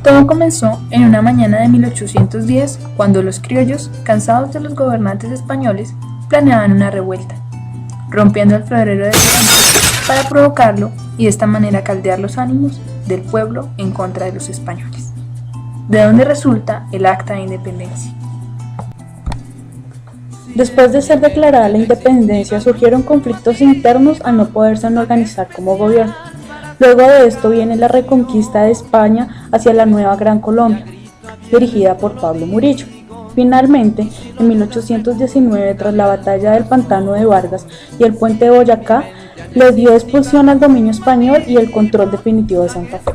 Todo comenzó en una mañana de 1810, cuando los criollos, cansados de los gobernantes españoles, planeaban una revuelta, rompiendo el florero de Cervantes para provocarlo y de esta manera caldear los ánimos del pueblo en contra de los españoles, de donde resulta el Acta de Independencia. Después de ser declarada la independencia, surgieron conflictos internos al no poderse organizar como gobierno. Luego de esto viene la reconquista de España hacia la nueva Gran Colombia, dirigida por Pablo Murillo. Finalmente, en 1819, tras la batalla del Pantano de Vargas y el puente de Boyacá, le dio expulsión al dominio español y el control definitivo de Santa Fe.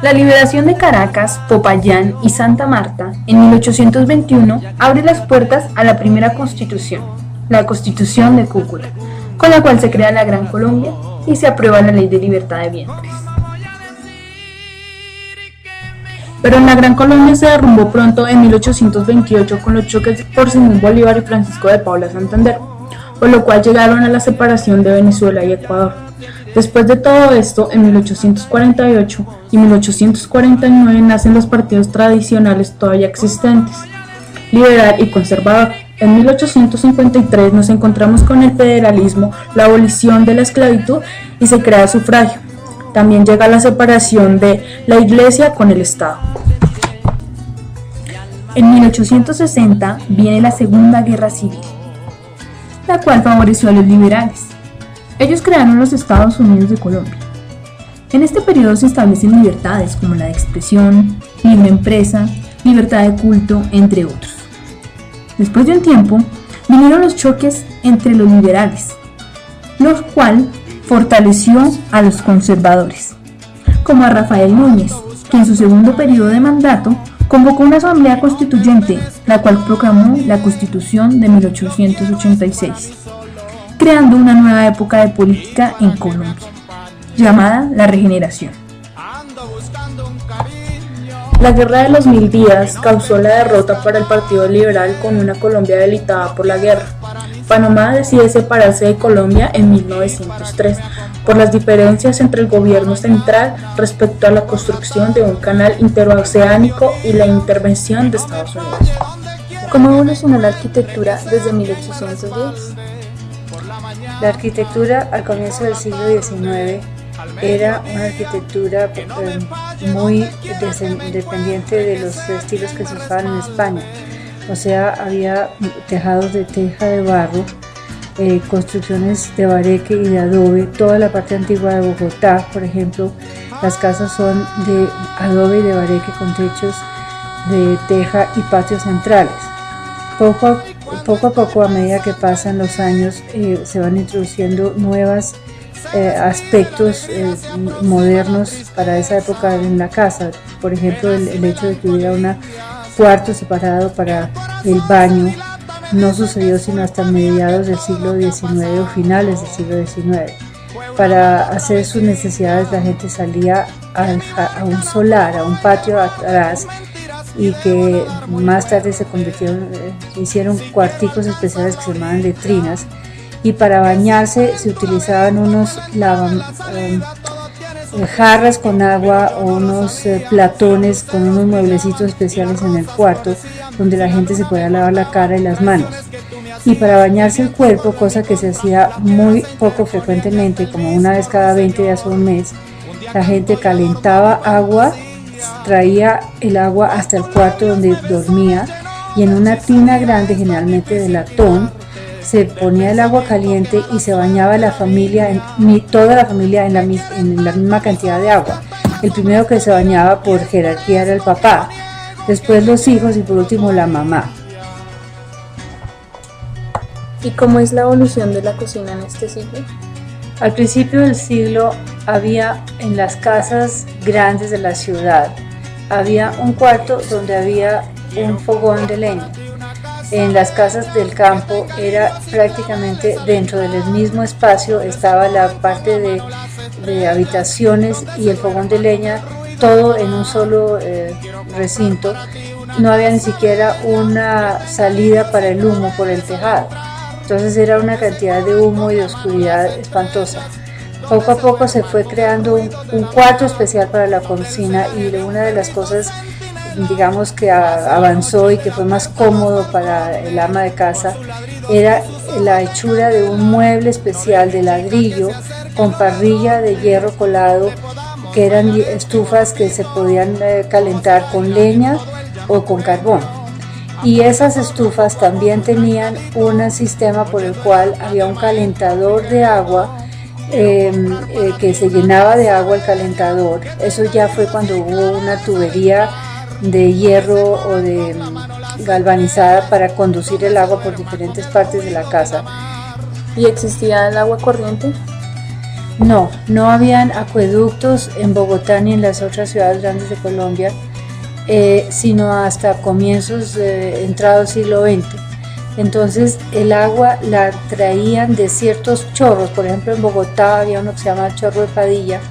La liberación de Caracas, Popayán y Santa Marta en 1821 abre las puertas a la primera constitución, la Constitución de Cúcuta, con la cual se crea la Gran Colombia y se aprueba la Ley de Libertad de Vientres. Pero en la Gran Colombia se derrumbó pronto en 1828 con los choques por Simón Bolívar y Francisco de Paula Santander, por lo cual llegaron a la separación de Venezuela y Ecuador. Después de todo esto, en 1848 y 1849 nacen los partidos tradicionales todavía existentes, liberal y conservador. En 1853 nos encontramos con el federalismo, la abolición de la esclavitud y se crea el sufragio. También llega la separación de la Iglesia con el Estado. En 1860 viene la Segunda Guerra Civil, la cual favoreció a los liberales. Ellos crearon los Estados Unidos de Colombia. En este periodo se establecen libertades como la de expresión, libre empresa, libertad de culto, entre otros. Después de un tiempo, vinieron los choques entre los liberales, lo cual fortaleció a los conservadores, como a Rafael Núñez, que en su segundo periodo de mandato convocó una asamblea constituyente, la cual proclamó la Constitución de 1886, creando una nueva época de política en Colombia, llamada la Regeneración. La Guerra de los 1000 días causó la derrota para el Partido Liberal con una Colombia debilitada por la guerra. Panamá decide separarse de Colombia en 1903 por las diferencias entre el gobierno central respecto a la construcción de un canal interoceánico y la intervención de Estados Unidos. ¿Cómo evolucionó la arquitectura desde 1810? La arquitectura al comienzo del siglo XIX era una arquitectura muy dependiente de los estilos que se usaban en España. O sea, había tejados de teja de barro, construcciones de bareque y de adobe. Toda la parte antigua de Bogotá, por ejemplo, las casas son de adobe y de bareque con techos de teja y patios centrales. Poco a poco, a medida que pasan los años, se van introduciendo nuevos aspectos modernos para esa época en la casa. Por ejemplo, el hecho de que hubiera un cuarto separado para el baño no sucedió sino hasta mediados del siglo XIX o finales del siglo XIX. Para hacer sus necesidades la gente salía a un solar, a un patio atrás, y que más tarde se hicieron cuarticos especiales que se llamaban letrinas, y para bañarse se utilizaban unos jarras con agua o unos platones con unos mueblecitos especiales en el cuarto donde la gente se podía lavar la cara y las manos. Y para bañarse el cuerpo, cosa que se hacía muy poco frecuentemente, como una vez cada 20 días o un mes, la gente calentaba agua, traía el agua hasta el cuarto donde dormía, y en una tina grande, generalmente de latón, se ponía el agua caliente y se bañaba la familia, toda la familia en la misma cantidad de agua. El primero que se bañaba por jerarquía era el papá, después los hijos y por último la mamá. ¿Y cómo es la evolución de la cocina en este siglo? Al principio del siglo había en las casas grandes de la ciudad, había un cuarto donde había un fogón de leña. En las casas del campo era prácticamente dentro del mismo espacio, estaba la parte de habitaciones y el fogón de leña, todo en un solo recinto. No había ni siquiera una salida para el humo por el tejado. Entonces era una cantidad de humo y de oscuridad espantosa. Poco a poco se fue creando un cuarto especial para la cocina, y una de las cosas, digamos, que avanzó y que fue más cómodo para el ama de casa era la hechura de un mueble especial de ladrillo con parrilla de hierro colado, que eran estufas que se podían calentar con leña o con carbón. Y esas estufas también tenían un sistema por el cual había un calentador de agua, que se llenaba de agua el calentador. Eso ya fue cuando hubo una tubería de hierro o de galvanizada para conducir el agua por diferentes partes de la casa. ¿Y existía el agua corriente? No habían acueductos en Bogotá ni en las otras ciudades grandes de Colombia, sino hasta comienzos entrado siglo XX. Entonces el agua la traían de ciertos chorros. Por ejemplo, en Bogotá había uno que se llama Chorro de Padilla,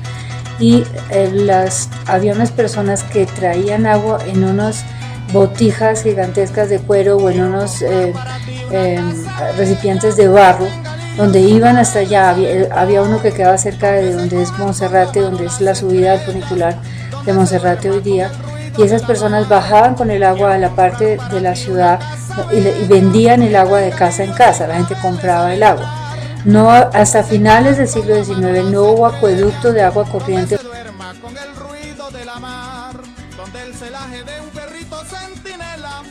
y había unas personas que traían agua en unas botijas gigantescas de cuero o en unos recipientes de barro, donde iban hasta allá. Había uno que quedaba cerca de donde es Monserrate, donde es la subida al funicular de Monserrate hoy día, y esas personas bajaban con el agua a la parte de la ciudad y vendían el agua de casa en casa. La gente compraba el agua. Hasta finales del siglo XIX no hubo acueducto de agua corriente. Con el ruido de la mar, donde el celaje de un perrito centinela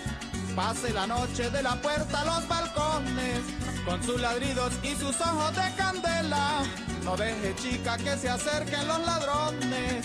pase la noche de la puerta a los balcones, con sus ladridos y sus ojos de candela. No deje, chica, que se acerquen los ladrones.